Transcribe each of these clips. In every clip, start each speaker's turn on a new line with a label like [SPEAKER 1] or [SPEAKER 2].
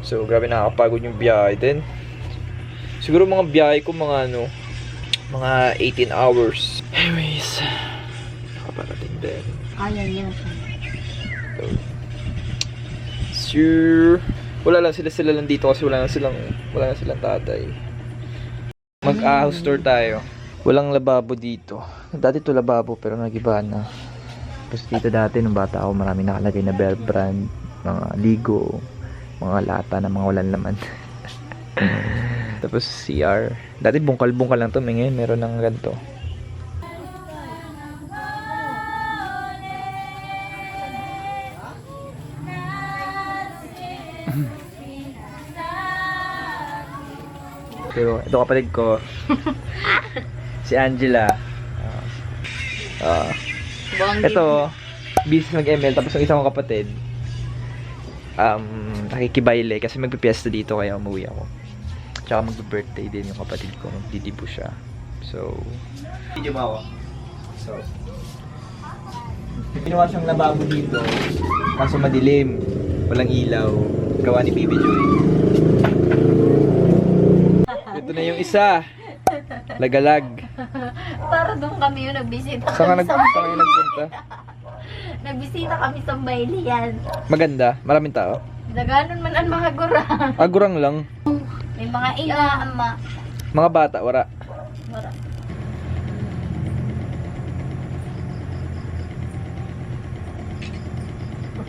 [SPEAKER 1] So, grabe nakakapagod yung biyahe din. Siguro mga biyahe ko mga mga 18 hours. Anyways, nakaparating din.
[SPEAKER 2] Ayan yan.
[SPEAKER 1] Sure. Wala lang sila lang dito kasi wala na silang tatay. Mag-house tour tayo. Walang lababo dito. Dati to lababo pero nagiba na. Tapos dito dati nung bata ako marami nakalagay na Bear Brand, mga ligo, mga lata na mga walang laman. Tapos CR. Dati bungkal-bungkal lang to, ngayon meron ng ganito. Pero ito kapatid ko. Si Angela. Ito, busy mag-ML. Tapos yung isang kong kapatid, nakikibayle kasi magpipiesta dito kaya umuwi ako. Tsaka mag-birthday din yung kapatid ko. Magdidibo siya. So, video mo ako. So, ginawa siyang lababo dito. Kaso madilim. Walang ilaw. Gawa ni Baby Joy. Ito na yung isa. Lagalag.
[SPEAKER 2] Para doon kami yung nagbisita.
[SPEAKER 1] Saan ka nagpunta?
[SPEAKER 2] Nagbisita kami sa Baylian.
[SPEAKER 1] Maganda? Maraming tao?
[SPEAKER 2] Naganon man ang mga gurang.
[SPEAKER 1] Agurang lang.
[SPEAKER 2] May mga ina, ama.
[SPEAKER 1] Mga bata, wala.
[SPEAKER 2] Wala.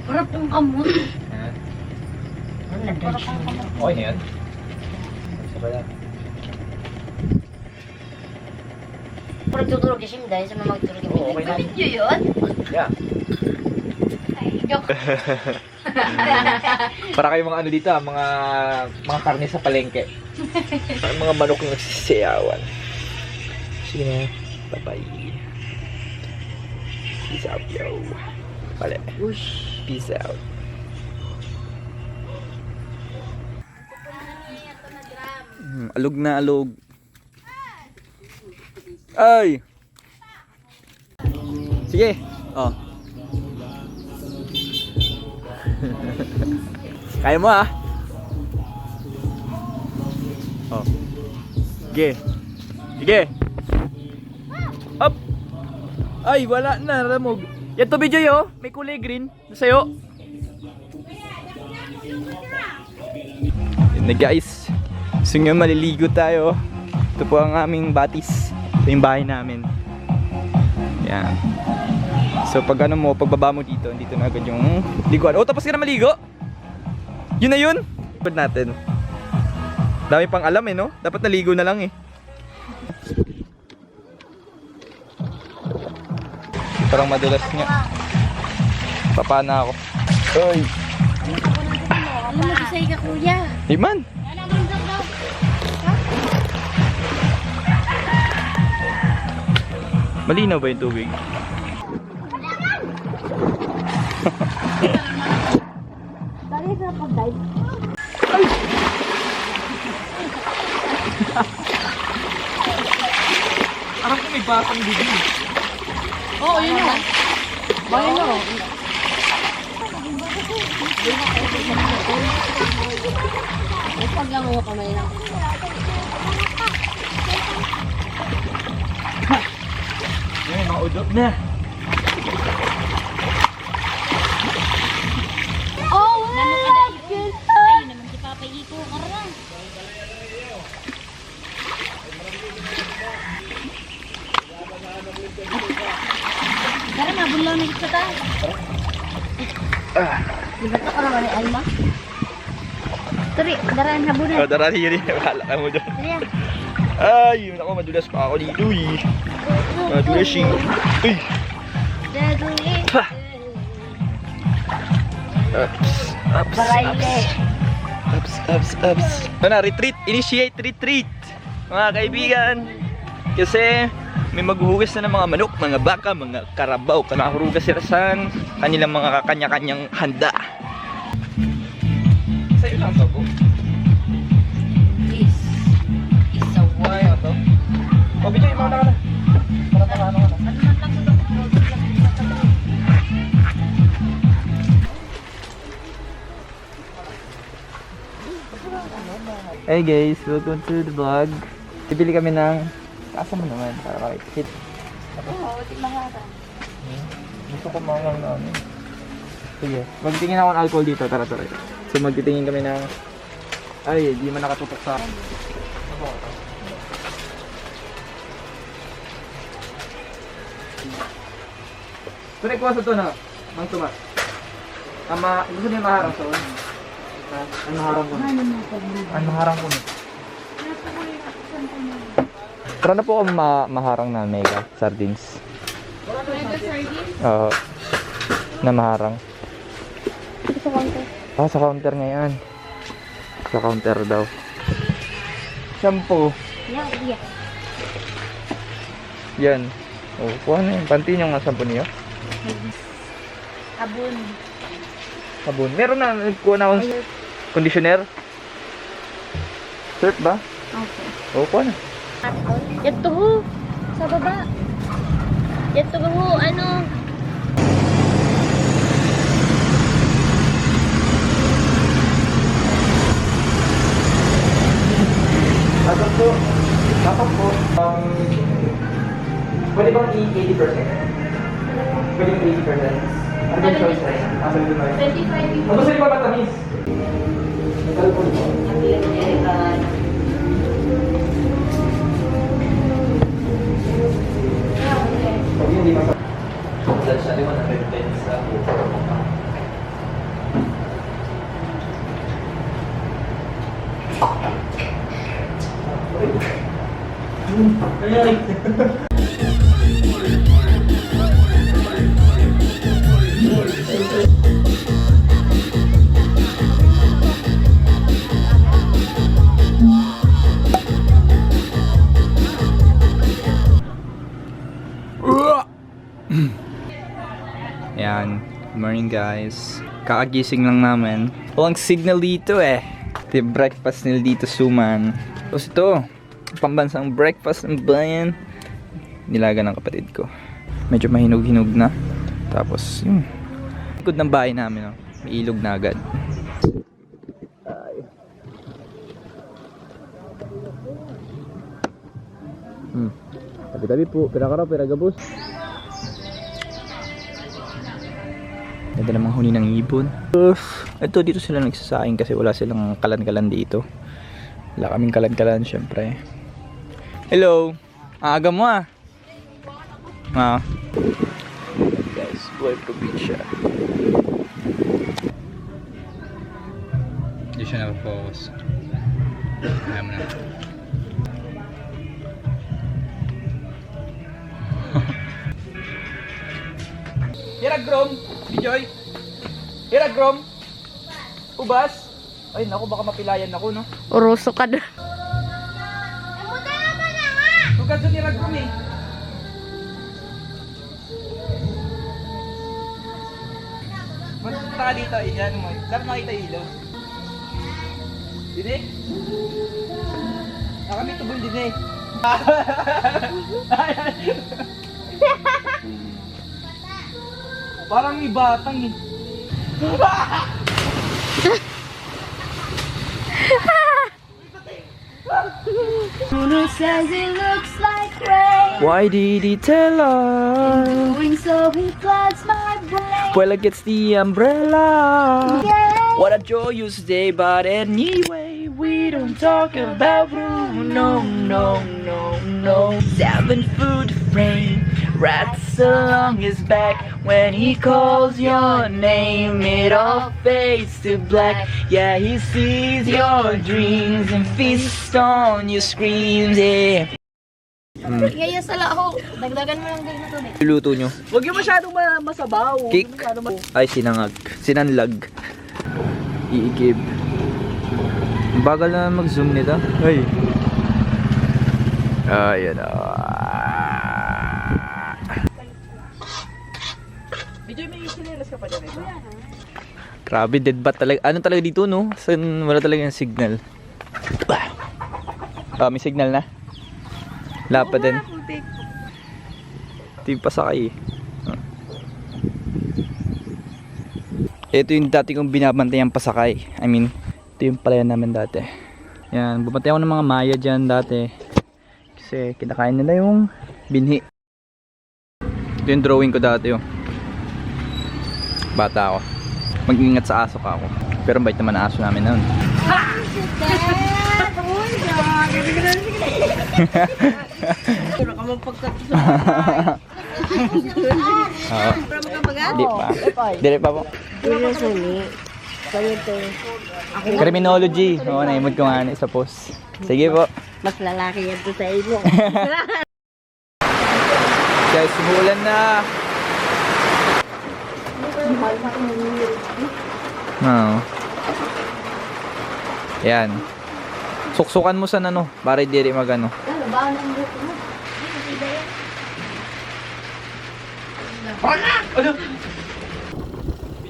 [SPEAKER 2] Parang ang kamot. Parang ang kamot.
[SPEAKER 1] Okay na yan. Isa pa lang.
[SPEAKER 2] Parang tutulog kasi dahil sa mga magtulog yung
[SPEAKER 1] Okay na.
[SPEAKER 2] video yun?
[SPEAKER 1] Yeah.
[SPEAKER 2] Ay, joke.
[SPEAKER 1] Para kayo mga ano dito, mga karne sa palengke. Mga manok na nagsisiyawan. Sige na. Bye-bye. Peace out, yo. Pale.
[SPEAKER 2] Ush.
[SPEAKER 1] Peace out. Alog na alog. Ay! Sige. Oh. Kaya mo ah. Oh. Sige. Sige. Up. Ay, wala na ramog. Yan to video yo, may kulay green sayo. Yan na guys. Gusto nyo maliligo tayo. Ito po ang aming batis. Ito yung bahay namin. Yan. So pag ano mo, pagbaba mo dito na agad yung liguan. Oh, tapos ka na maligo? Yun na yun? Pwede natin. Dami pang alam eh, no? Dapat naligo na lang eh. Parang madulas nga. Papana ako. Oy!
[SPEAKER 2] Ano mag-isay ka, kuya?
[SPEAKER 1] Hey man! Malinaw ba yung tubig?
[SPEAKER 2] Dali ka pag-dive.
[SPEAKER 1] Arang ko may batang bigil.
[SPEAKER 2] Oo, yun na. Bayan mo. Pag lang mo kamay lang.
[SPEAKER 1] Yan, mga udot na.
[SPEAKER 2] Oh, wow! Ay, naman si Papa Iko. Karang. Karang, nabulaw na kita tayo. Di ba ito ka naman ni Alma? Tari, daraan habunan.
[SPEAKER 1] Oh, darali yun eh. Bahala ka mo doon.
[SPEAKER 2] Tari yan.
[SPEAKER 1] Ay, yun ako, madulas pa ako dito eh. Madulas eh. Uy!
[SPEAKER 2] Daduin.
[SPEAKER 1] Ups,
[SPEAKER 2] Barayle.
[SPEAKER 1] ups. Ano na, retreat. Initiate retreat. Mga kaibigan. Kasi may maghuhugas na ng mga manok, mga baka, mga karabaw. Nakahurugas sila sa kanilang mga kanya-kanyang handa. Sa'yo lang to, bro.
[SPEAKER 2] This is a word.
[SPEAKER 1] O, video, yung mga na. Para ano ka na.
[SPEAKER 2] Ano man lang ito?
[SPEAKER 1] Hey guys, welcome to the vlog. Bibili kami ng... Kaasa mo naman para kahit hit.
[SPEAKER 2] Oo, timaharan.
[SPEAKER 1] Gusto ko mangang na ano. Sige, magtingin ako ng alcohol dito. Tara. So magtitingin kami ng... Ay, di man nakatutok sa... Tunik ko sa ito na. Mang tumas. Gusto niyo maharang sa una? Ano harang ko? Ano harang ko? Tara na po ako maharang na mega sardines.
[SPEAKER 2] Mega sardines?
[SPEAKER 1] Oo. Na maharang.
[SPEAKER 2] Sa counter.
[SPEAKER 1] Sa counter ngayon. Sa counter daw. Shampoo.
[SPEAKER 2] Yeah.
[SPEAKER 1] Yan. Oh, kuha na yun. Pantin yung shampoo niyo.
[SPEAKER 2] Abon.
[SPEAKER 1] Sabon. Meron na. Kuha na akong conditioner. Surf ba?
[SPEAKER 2] Okay.
[SPEAKER 1] Oo, kuha na.
[SPEAKER 2] Yato ho. Sa baba. Yato ho. Ano?
[SPEAKER 1] Dapat po. Pwede bang i-80%? Pwede bang 80%? Ano yung choice na yan?
[SPEAKER 2] 25.
[SPEAKER 1] Ano sa'yo ba matamis? Pag hindi masarap. Dahil siya, 100 pence sa Yan. Good morning guys. Kakagising lang namin. Walang signal dito eh. Ito yung breakfast nila dito suman. Tapos ito, pambansang breakfast ng bayan. Nilaga ng kapatid ko. Medyo mahinog-hinog na. Tapos yung likod ng bahay namin, oh, may ilog na agad. Tabi-tabi po, pira-karaw, pira-gabos. Ganda namang huni ng ibon. Ito, dito sila nagsasaing kasi wala silang kalan-kalan dito. Wala kaming kalan-kalan, syempre. Hello! Aga mo ah! Guys, buhay probinsya. Hindi siya nakafocus. Kaya mo na. Hiragrom! Bijoy! Hiragrom! Ubas! Ay naku, baka mapilayan ako, no?
[SPEAKER 2] Uruso ka doon.
[SPEAKER 1] Tugad sa hiragrom eh. Punta ka dito, yan mo. Dapat makita yung ilaw. Dini? Kami tubong din eh. Parang may batang eh.
[SPEAKER 2] Lulu says it looks like rain.
[SPEAKER 1] Why did he tell us?
[SPEAKER 2] Doing so he floods my brain.
[SPEAKER 1] Well, it gets the umbrella.
[SPEAKER 2] Yeah.
[SPEAKER 1] What a joyous day, but anyway, we don't talk about Bruno, no. 7-foot frame, rats along his back. When he calls your name, it all fades to black. Yeah, he sees your dreams and feasts on your screams, yeah.
[SPEAKER 2] Ngayon sala ako. Dagdagan mo lang din na tubig.
[SPEAKER 1] Luto nyo.
[SPEAKER 3] Huwag yung masyadong masabaw.
[SPEAKER 1] Kick. Ay, sinangag. Sinanlag. Iigib. Ang bagal na mag-zoom nito. Ay. Ayan na.
[SPEAKER 3] Medyo may sinilas ka pa dyan ito.
[SPEAKER 1] Grabe, dead bat talaga. Ano talaga dito, no? Wala talaga yung signal. May signal na. Lapa din. Ito yung pasakay eh. Ito yung dati kong binabantay ang pasakay. I mean, Ito yung palayan namin dati. Yan, bumantay ako ng mga Maya dyan dati. Kasi kinakain nila yung binhi. Ito yung drawing ko dati oh. Bata ako. Mag-ingat sa aso ka ako. Pero bait naman ang aso namin noon. Di pa. Dire pa po. Criminology. Oo, naimod ko nga sa post. Sige po.
[SPEAKER 2] Mas lalaki yan to sa ilo.
[SPEAKER 1] Guys, umulan na. Oo. Yan. Suksukan mo sa ano, para hindi magano.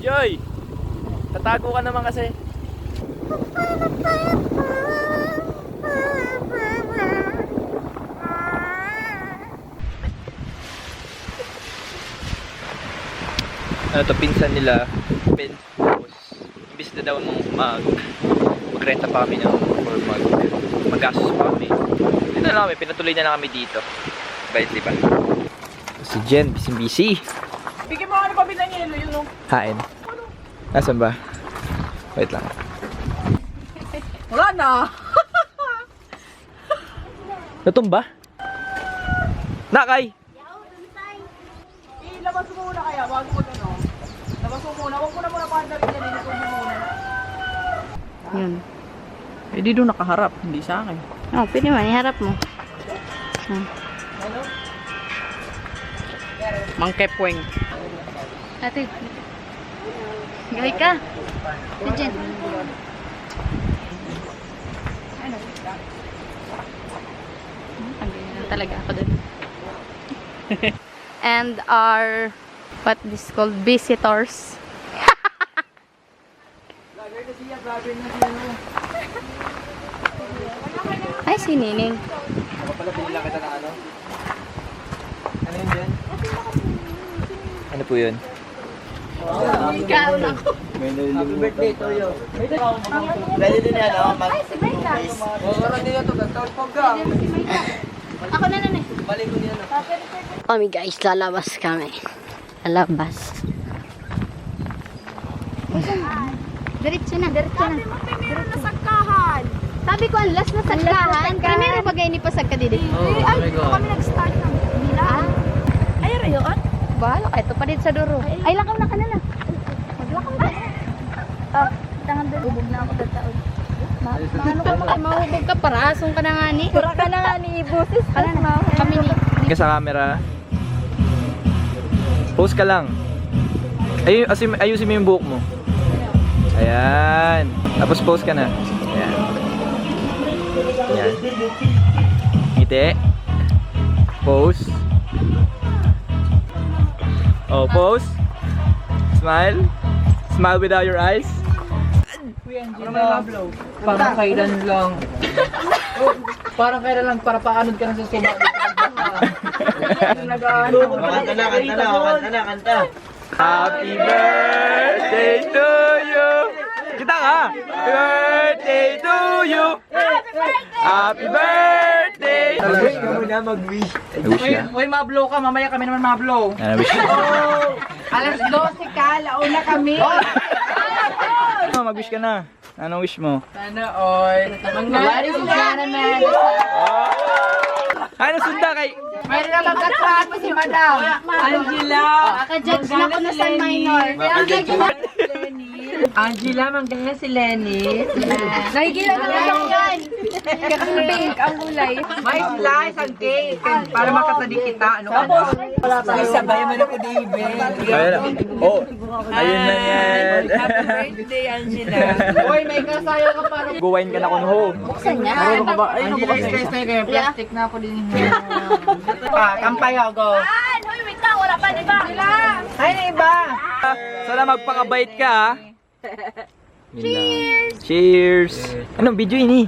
[SPEAKER 1] Joy! Tatago ka naman kasi. Ano to, pinsan nila. Tapos, imbis na daw nung magrenta pa kami ng or magastos pa kami. Dito na lang kami, pinatuloy na lang kami dito. Bait, di ba? Si Jen, busy.
[SPEAKER 3] Bigyan mo ako ng pabilang yelo yun, no?
[SPEAKER 1] Kain. Nasaan ba? Wait lang.
[SPEAKER 3] Wala na.
[SPEAKER 1] Natumba? Nakay!
[SPEAKER 3] Ilabas mo muna kaya, bago mo ano. Labas mo muna, huwag mo na muna pahandarin yan, ilabas mo muna.
[SPEAKER 2] Yun.
[SPEAKER 3] Eh, di doon nakaharap, hindi sa akin.
[SPEAKER 2] Oh, pwede man, iharap mo.
[SPEAKER 3] Mang Kepweng.
[SPEAKER 2] Ate. Gawin ka. Si Jen. Ang ganyan talaga ako dun. And our, what this called, visitors. Ay, si Nining.
[SPEAKER 1] Ako pala, binila kita ng ano? Ano yun dyan? Ano po yun?
[SPEAKER 2] Ikaw lang.
[SPEAKER 1] Happy birthday to you.
[SPEAKER 2] Ay, si Maika. Ako na nanay. Kami guys, lalabas kami. Lalabas. Diretso na, diretso na. Sabi ko, ang last na sagkahan. Primero ba gayon ni pasagka didi?
[SPEAKER 3] Ay, kami nag-start ng bilang. Ay, rayon?
[SPEAKER 2] Bahala ka, ito pa din sa duro. Ay, lakaw na ka na lang. Maglakaw na. Oh, tangan doon. Ubog na ako dataon. Ano ka makay mahubog ka? Parasong ka na nga ni. Pura ka na nga ni Ibusis. Kala na kami ni.
[SPEAKER 1] Ka sa camera. Pose ka lang. Ayusin mo yung buhok mo. Ayan. Tapos pose ka na. Ayan. Ayan. Ngiti. Pose. Oh, pose. Smile. Smile without your eyes.
[SPEAKER 3] Parang kailan lang. Parang kailan lang, para paanod ka na sa suba. Kanta.
[SPEAKER 1] Happy birthday to you. Kita nga. Happy birthday to you. Happy birthday.
[SPEAKER 4] Mag-wish ka muna, mag-wish.
[SPEAKER 1] Wish na.
[SPEAKER 3] Uy, mablow ka, mamaya kami naman mablow.
[SPEAKER 1] Wish na.
[SPEAKER 3] Alas 12 ka, launa kami.
[SPEAKER 1] Mag-wish ka na. Anong wish mo?
[SPEAKER 3] Sana all. Ladies and gentlemen.
[SPEAKER 1] Ano sunda kay...
[SPEAKER 3] Mayroon na magkatrato si Madam. Angela.
[SPEAKER 2] Kaka-judge na ko na sa minor.
[SPEAKER 3] Angela, manggaling si Lenny.
[SPEAKER 2] Nakikita na lang yan. Kakambing ang gulay.
[SPEAKER 3] May slice ang cake. Para makatadi kita. Ano ka na? Sabay man ako, David.
[SPEAKER 1] Oh, ayun na yan.
[SPEAKER 3] Happy birthday, Angela. Uy, may kasayo ka para.
[SPEAKER 1] Guwain ka na kung ho.
[SPEAKER 2] Buksan niya.
[SPEAKER 3] Angela, stress na kayo. Plastic na ako din. Kampay ako.
[SPEAKER 2] Hoy, wait lang. Wala pa, di ba?
[SPEAKER 3] Ay, na iba.
[SPEAKER 1] Sana magpakabait ka ha. Cheers! Cheers! Anong video ini?